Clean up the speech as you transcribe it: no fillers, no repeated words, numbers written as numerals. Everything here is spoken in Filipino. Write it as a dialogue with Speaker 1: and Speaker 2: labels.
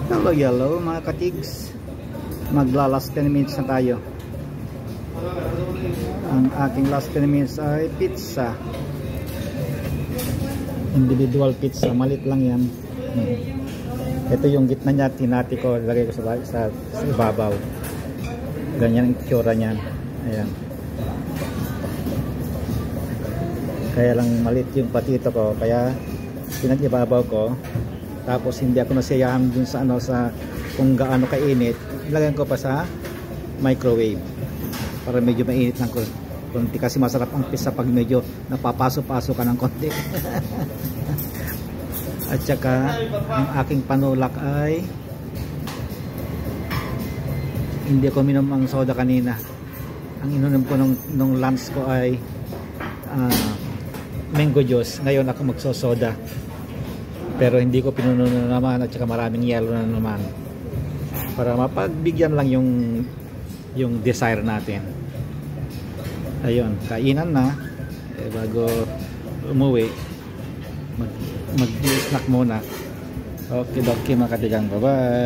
Speaker 1: Hello, hello mga katigs. Magla last 10 minutes na tayo. Ang aking last 10 minutes ay pizza. Individual pizza, malit lang yan. Ito yung gitna niya, tinati ko, lagay ko sa ibabaw. Ganyan ang itsura niyan. Ayan. Kaya lang malit yung patito ko, kaya pinag-ibabaw ko. Tapos hindi ako nasiyahan dun sa sa kung gaano kainit. Ilagyan ko pa sa microwave para medyo mainit ng konti, kasi masarap ang pizza pag medyo napapaso-paso ka ng konti. At saka ang aking panulak ay hindi ko minom ang soda kanina. Ang ininom ko nung lunch ko ay mango juice. Ngayon ako magsosoda. Pero hindi ko pinuno na naman, at saka maraming yellow na naman. Para mapagbigyan lang yung desire natin. Ayun, kainan na. Bago umuwi, mag-snack muna. Okay, mga katigang. Bye-bye.